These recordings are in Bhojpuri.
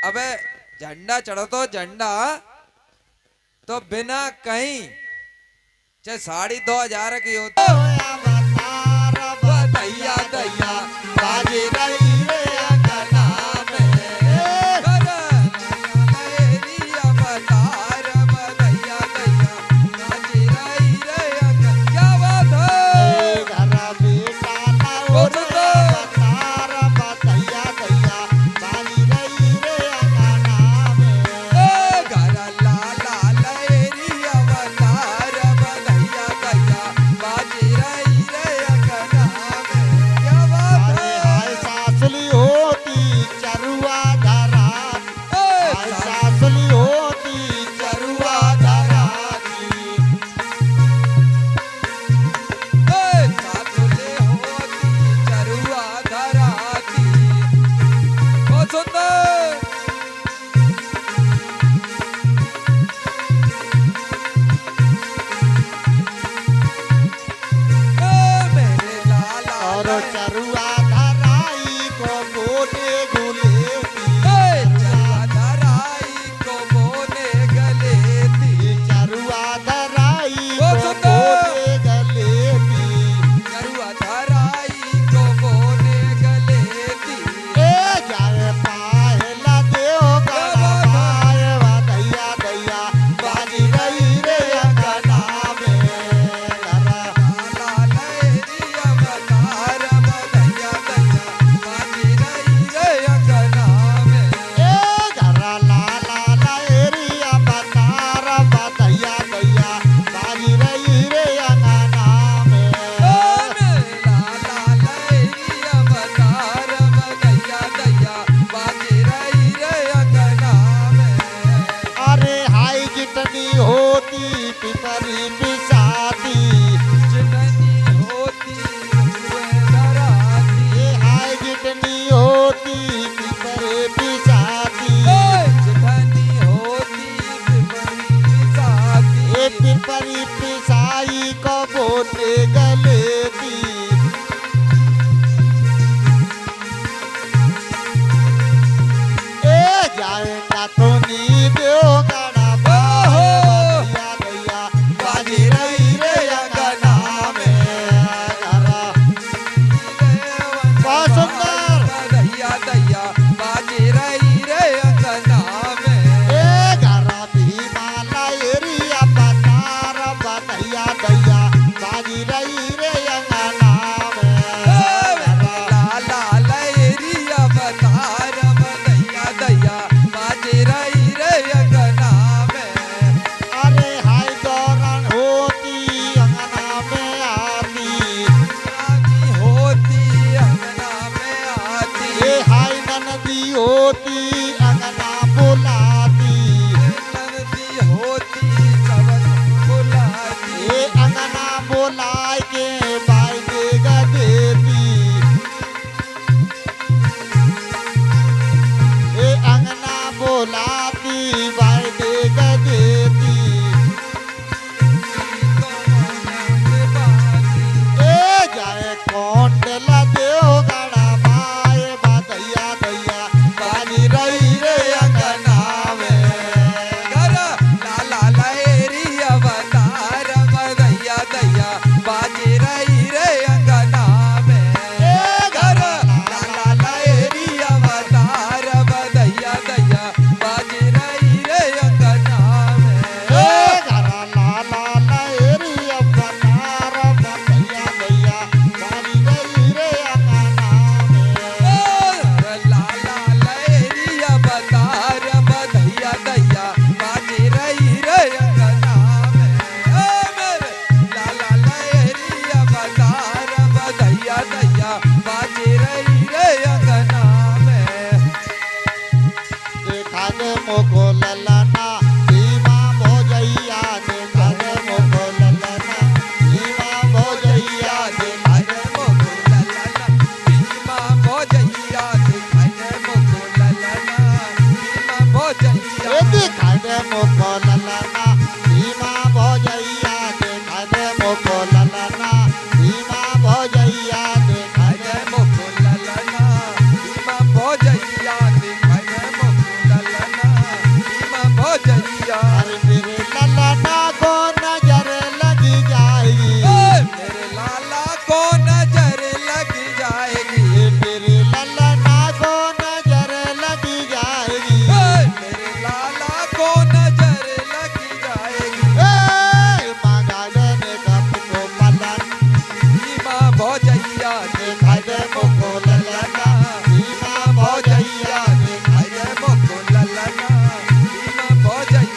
अबे झंडा चढ़ो तो झंडा तो बिना कहीं चाहे 2,500 की हो तो दैया दैया बाजी रही रे अंगना में दैया बतार दैया दैया बाजी रही रे अंगना। क्या बात है घर बेटा लाओ रे बतार दैया दैया बाजी रही रे अंगना में घर लाला लहरिया बतार दैया दैया बाजी रही रे अंगना में। क्या बात अरे हाय सासली होती चरुआ धरा हाय सासली होती चरुआ धरा सासुले होती चरुआ धराती। बहुत सुंदर मेरे लाला और चरुआ धराई को बोले गुलेती चरुआ धराई को बोले गले थी। चरुआ धराई बहुत को सुंदर। बोले गलेती चरुआ धराई को बोले गले थी। ए जाए पाहला देव गड़ा पाए वा दैया दैया बाजी रही रे अंगना में घरा लाला लहरिया बतार दैया दैया बाजी रही रे अंगना में। ए घरा लाला लहरिया बतार वा दैया दैया बाजी रही रे अंगना में मेरे लाला लहरिया बतार दैया दैया बाजी रही रे अंगना में। अरे हाय जितनी होती पिपरी पिसाती जितनी होती हुए धराती। ये हाय जितनी होती पिपरी पिसाती जितनी होती पिपरी पिसाती। ये पिपरी पिसाई को बोते गले दी ए जाएगा तो नी दो गड़ा बाहो दैया दैया बाजी रही रे अंगना में घरा बहुत सुंदर दैया दैया बाजी रही रे अंगना में। ए घरा भीमाला एरिया बतार दैया दैया बाजी रही रे अंगना में घरा लाला लहरिया बतार दैया दैया बाजी रही रे अंगना में। अरे हाय दौरान होती अंगना में आती रानी होती अंगना में आती। ये हाय ननदी होती अंगना बुलाती नंदी होती सबन बुलाती। ये अंगना बुलाए के बाई देगा देती ये अंगना बुलाती बाई देगा देती ए जाए कौन डला देव गड़ा बाए बा दैया दैया बाजी रही रे अंगना में लाला लहरिया बतार दैया दैया बाजी रही रे अंगना में। ए लाला लहरिया बतार दैया दैया बाजी रही रे अंगना में। ए घरा लाला लहरिया बतार दैया दैया बाजी रही रे अंगना में लाला लहरिया बतार दैया दैया बाजी रही रे अंगना में। मेरे लाला लहरिया बतार दैया दैया बाजी रही रे अंगना में। देखा दे मोको ललना भीमा भोजैया देखा दे मोको ललना भीमा भोजैया देखा दे ए देखा दे मोको ललना भीमा भोजैया देखा दे मोको ललना भीमा भोजैया देखा दे भोजैया भौजैया अरे मेरे ललना को नजर लगी जाएगी मेरे लाला को नजर लग जाएगी मेरे ललना को नजर लगी जाएगी मेरे लाला को नजर लग जाएगी मांगा लेने का पिको पलन भीमा भौजैया दिखाई दे मुको ललना भीमा भौजैया दिखाई दे मुको ललना भीमा भौजैया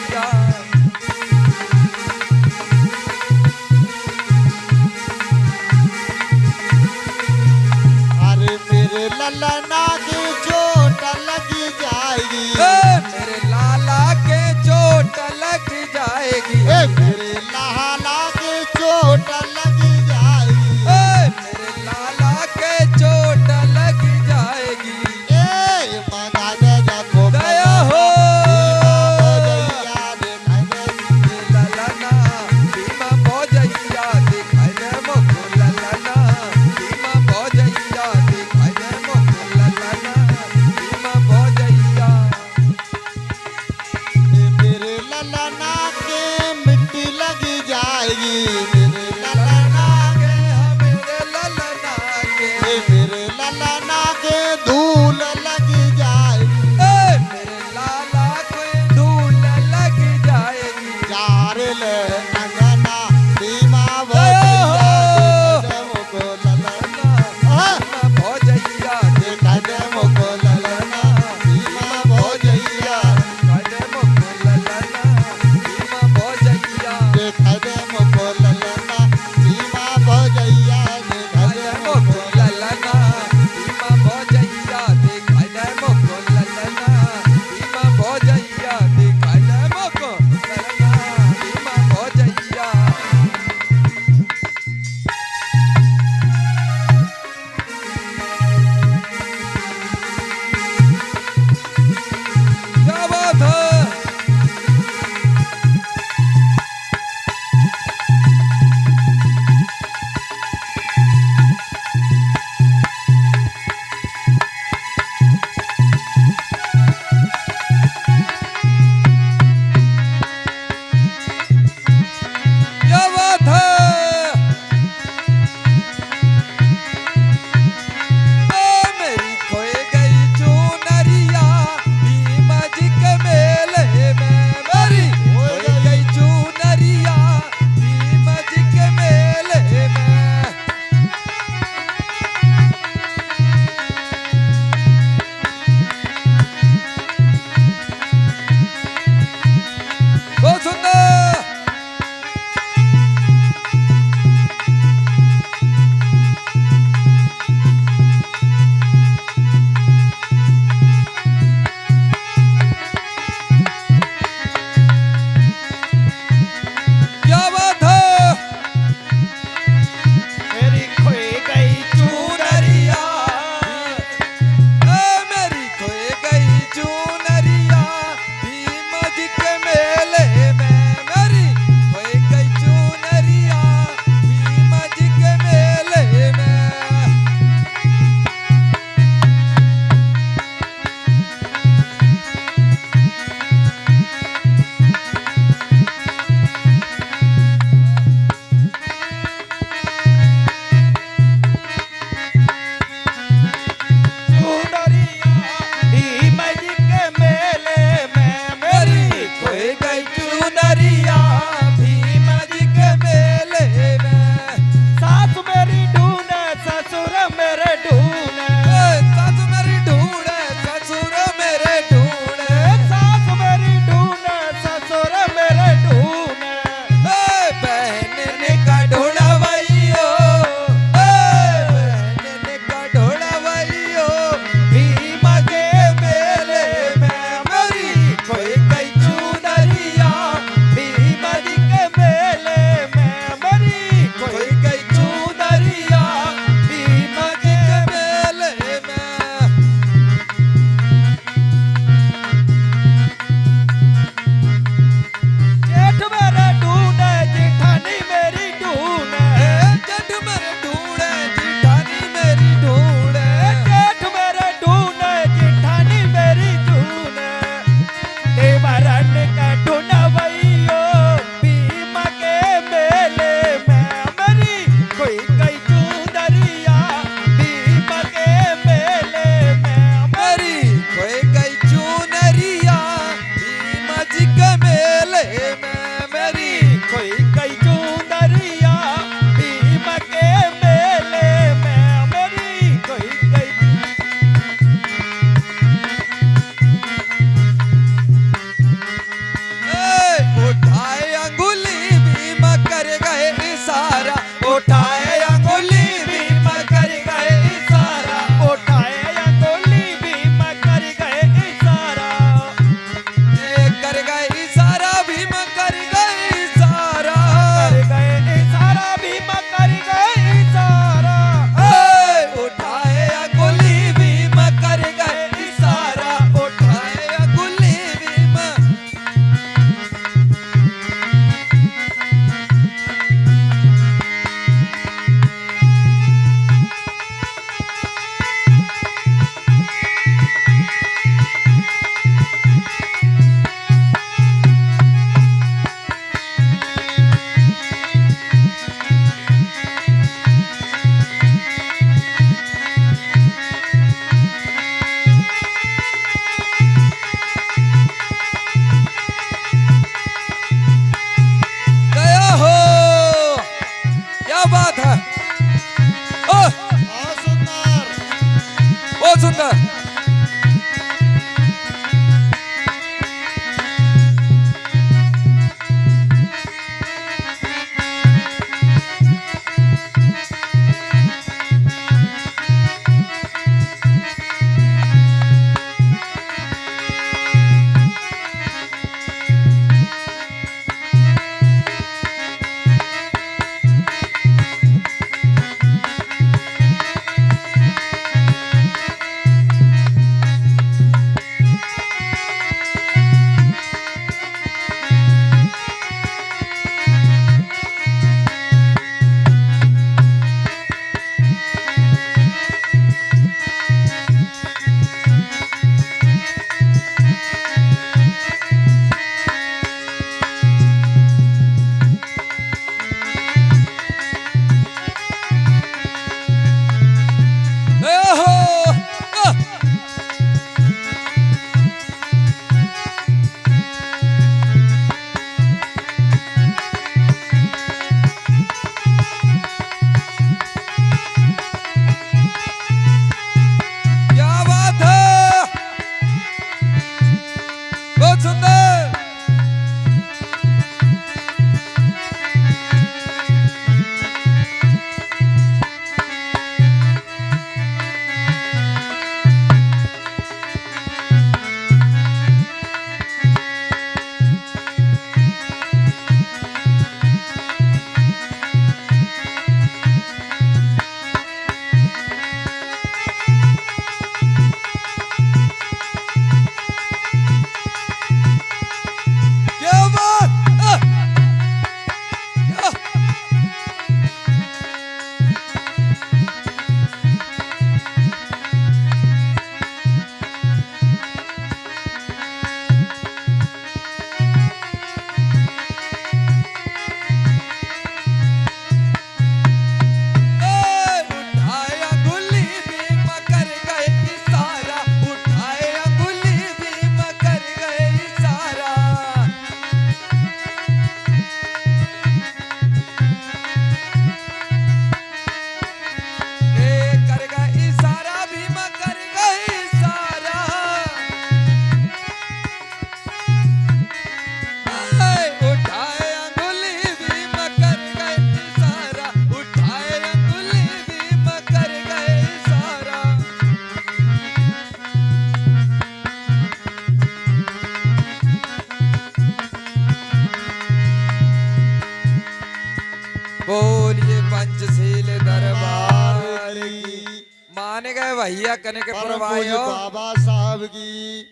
भैया कने के परम पुरवाए पूज्य हो बाबा साहब की,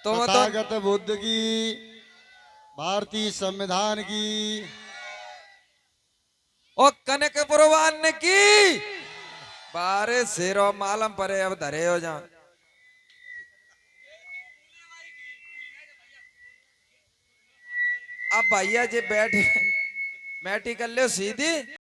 तुम तो तथागत बुद्ध की, भारतीय संविधान की, ओ कने के पुरवान की बारे शेरो मालम परे अब धरे हो जा। अब भैया जी बैठ मैटी कर लो सीधी।